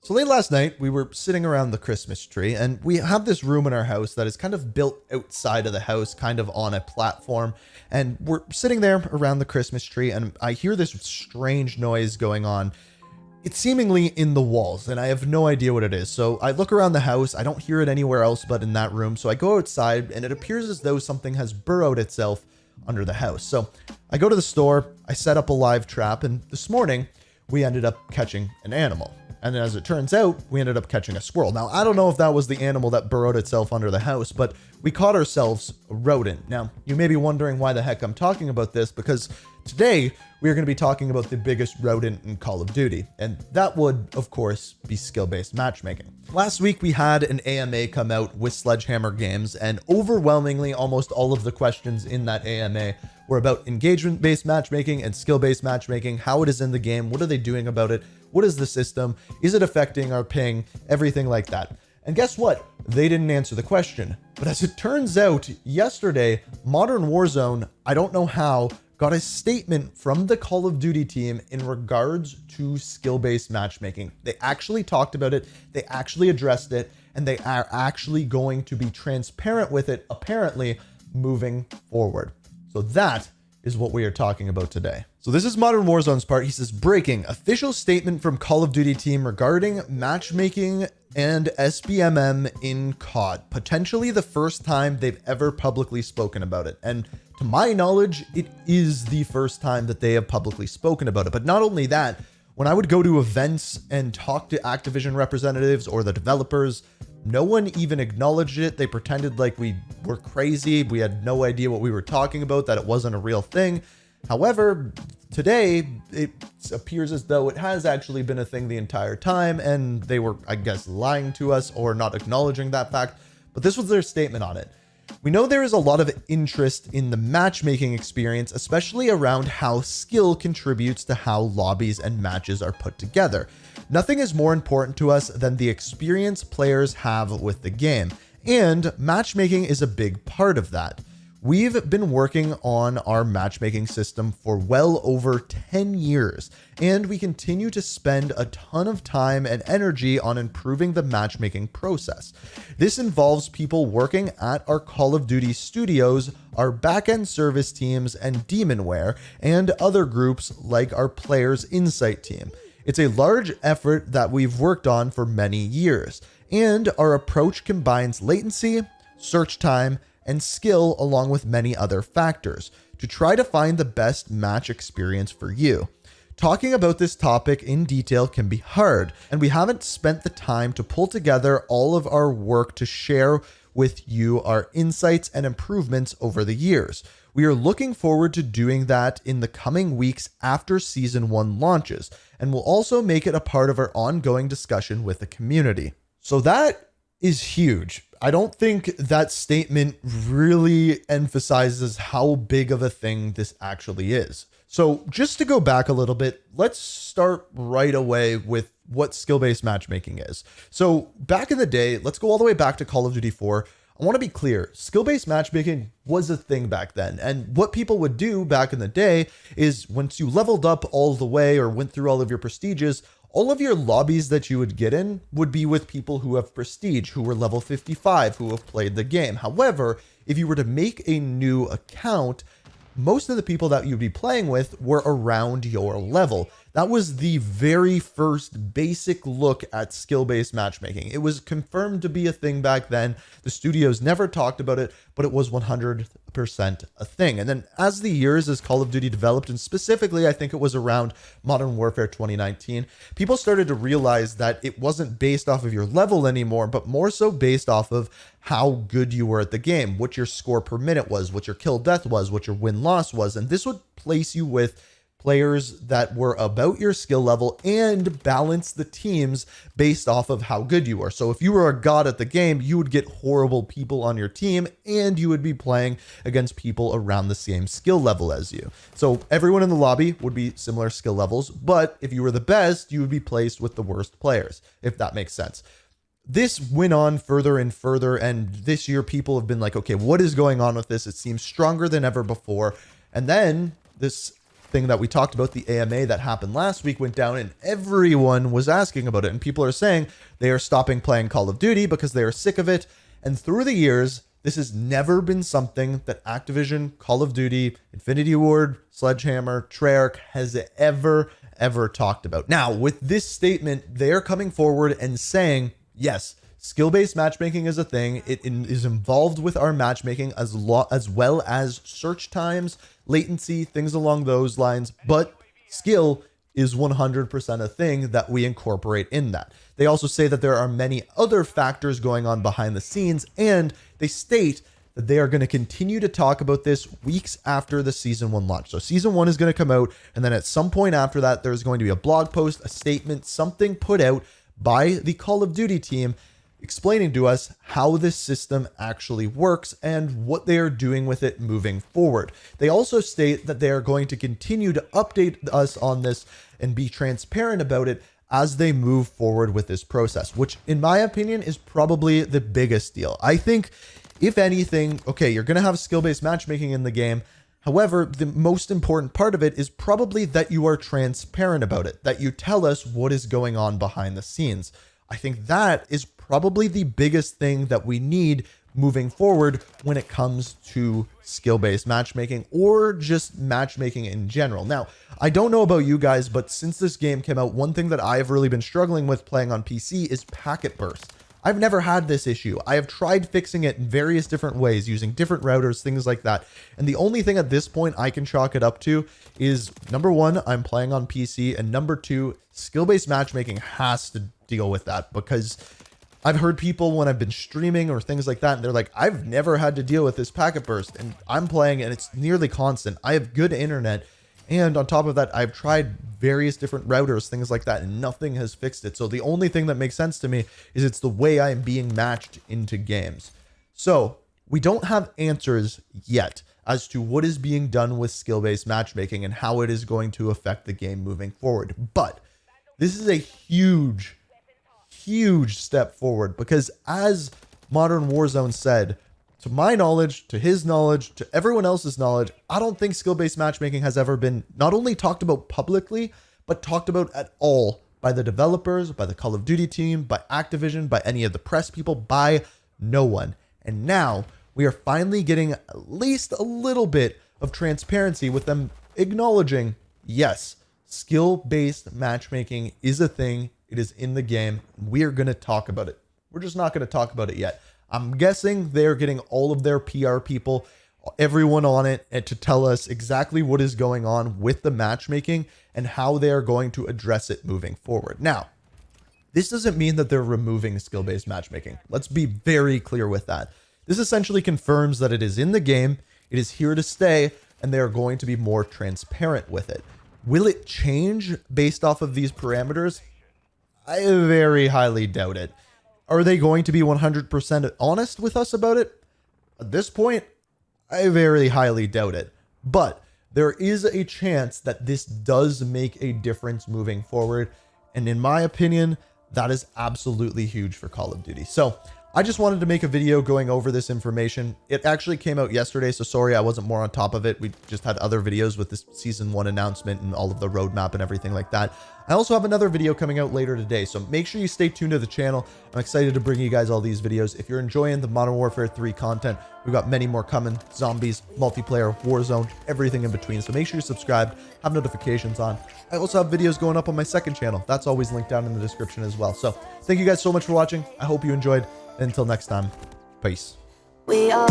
So late last night, we were sitting around the Christmas tree, and we have this room in our house that is kind of built outside of the house, kind of on a platform. And we're sitting there around the Christmas tree, and I hear this strange noise going on. It's seemingly in the walls, and I have no idea what it is. So I look around the house. I don't hear it anywhere else but in that room. So I go outside, and it appears as though something has burrowed itself under the house. So I go to the store, I set up a live trap, and this morning we ended up catching an animal. And as it turns out, we ended up catching a squirrel. Now, I don't know if that was the animal that burrowed itself under the house, but we caught ourselves a rodent. Now, you may be wondering why the heck I'm talking about this, because today we are going to be talking about the biggest rodent in Call of Duty. And that would, of course, be skill-based matchmaking. Last week, we had an AMA come out with Sledgehammer Games, and overwhelmingly, almost all of the questions in that AMA were about engagement-based matchmaking and skill-based matchmaking, how it is in the game, what are they doing about it, what is the system, is it affecting our ping, everything like that. And guess what? They didn't answer the question. But as it turns out, yesterday, Modern Warzone, I don't know how, got a statement from the Call of Duty team in regards to skill-based matchmaking. They actually talked about it, they actually addressed it, and they are actually going to be transparent with it, apparently, moving forward. So that is what we are talking about today. So this is Modern Warzone's part. He says, breaking official statement from Call of Duty team regarding matchmaking and SBMM in COD. Potentially the first time they've ever publicly spoken about it. And to my knowledge, it is the first time that they have publicly spoken about it. But not only that, when I would go to events and talk to Activision representatives or the developers, no one even acknowledged it. They pretended like we were crazy. We had no idea what we were talking about, that it wasn't a real thing. However, today it appears as though it has actually been a thing the entire time, and they were, I guess, lying to us or not acknowledging that fact. But this was their statement on it. We know there is a lot of interest in the matchmaking experience, especially around how skill contributes to how lobbies and matches are put together. Nothing is more important to us than the experience players have with the game, and matchmaking is a big part of that. We've been working on our matchmaking system for well over 10 years, and we continue to spend a ton of time and energy on improving the matchmaking process. This involves people working at our Call of Duty studios, our backend service teams, and Demonware, and other groups like our Players Insight team. It's a large effort that we've worked on for many years, and our approach combines latency, search time, and skill along with many other factors to try to find the best match experience for you. Talking about this topic in detail can be hard, and we haven't spent the time to pull together all of our work to share with you our insights and improvements over the years. We are looking forward to doing that in the coming weeks after Season 1 launches, and we'll also make it a part of our ongoing discussion with the community. So that is huge. I don't think that statement really emphasizes how big of a thing this actually is. So just to go back a little bit, let's start right away with what skill-based matchmaking is. So back in the day, let's go all the way back to Call of Duty 4. I want to be clear, skill-based matchmaking was a thing back then. And what people would do back in the day is once you leveled up all the way or went through all of your prestiges, all of your lobbies that you would get in would be with people who have prestige, who were level 55, who have played the game. However, if you were to make a new account, most of the people that you'd be playing with were around your level. That was the very first basic look at skill-based matchmaking. It was confirmed to be a thing back then. The studios never talked about it, but it was 100% a thing. And then as the years as Call of Duty developed, and specifically I think it was around Modern Warfare 2019, people started to realize that it wasn't based off of your level anymore, but more so based off of how good you were at the game, what your score per minute was, what your kill death was, what your win-loss was. And this would place you with players that were about your skill level and balance the teams based off of how good you are. So if you were a god at the game, you would get horrible people on your team and you would be playing against people around the same skill level as you. So everyone in the lobby would be similar skill levels, but if you were the best, you would be placed with the worst players, if that makes sense. This went on further and further, and this year people have been like, okay, what is going on with this? It seems stronger than ever before. And then this thing that we talked about, the AMA that happened last week, went down and everyone was asking about it. And people are saying they are stopping playing Call of Duty because they are sick of it. And through the years, this has never been something that Activision, Call of Duty, Infinity Ward, Sledgehammer, Treyarch has ever talked about. Now, with this statement, they're coming forward and saying, yes, skill-based matchmaking is a thing. It is involved with our matchmaking as well as search times, latency, things along those lines. But skill is 100% a thing that we incorporate in that. They also say that there are many other factors going on behind the scenes, and they state that they are going to continue to talk about this weeks after the season 1 launch. So season 1 is going to come out, and then at some point after that, there's going to be a blog post, a statement, something put out by the Call of Duty team explaining to us how this system actually works and what they are doing with it moving forward. They also state that they are going to continue to update us on this and be transparent about it as they move forward with this process, which in my opinion is probably the biggest deal. I think if anything, okay, you're going to have skill-based matchmaking in the game. However, the most important part of it is probably that you are transparent about it, that you tell us what is going on behind the scenes. I think that is probably the biggest thing that we need moving forward when it comes to skill-based matchmaking or just matchmaking in general. Now, I don't know about you guys, but since this game came out, one thing that I've really been struggling with playing on PC is packet bursts. I've never had this issue. I have tried fixing it in various different ways using different routers, things like that. And the only thing at this point I can chalk it up to is, number one, I'm playing on PC, and number two, skill-based matchmaking has to deal with that, because I've heard people when I've been streaming or things like that, and they're like, I've never had to deal with this packet burst, and I'm playing and it's nearly constant. I have good internet. And on top of that, I've tried various different routers, things like that, and nothing has fixed it. So the only thing that makes sense to me is it's the way I am being matched into games. So we don't have answers yet as to what is being done with skill-based matchmaking and how it is going to affect the game moving forward. But this is a huge step forward, because as Modern Warzone said, to my knowledge, to his knowledge, to everyone else's knowledge, I don't think skill-based matchmaking has ever been not only talked about publicly, but talked about at all by the developers, by the Call of Duty team, by Activision, by any of the press people, by no one. And now we are finally getting at least a little bit of transparency with them acknowledging, yes, skill-based matchmaking is a thing. It is in the game. We are going to talk about it. We're just not going to talk about it yet. I'm guessing they're getting all of their PR people, everyone on it, and to tell us exactly what is going on with the matchmaking and how they are going to address it moving forward. Now, this doesn't mean that they're removing skill-based matchmaking. Let's be very clear with that. This essentially confirms that it is in the game, it is here to stay, and they are going to be more transparent with it. Will it change based off of these parameters? I very highly doubt it. Are they going to be 100% honest with us about it? At this point, I very highly doubt it. But there is a chance that this does make a difference moving forward. And in my opinion, that is absolutely huge for Call of Duty. So I just wanted to make a video going over this information. It actually came out yesterday, so sorry I wasn't more on top of it. We just had other videos with this season 1 announcement and all of the roadmap and everything like that. I also have another video coming out later today, so make sure you stay tuned to the channel. I'm excited to bring you guys all these videos. If you're enjoying the Modern Warfare 3 content, we've got many more coming. Zombies, multiplayer, Warzone, everything in between. So make sure you're subscribed, have notifications on. I also have videos going up on my second channel. That's always linked down in the description as well. So thank you guys so much for watching. I hope you enjoyed. Until next time, peace. We are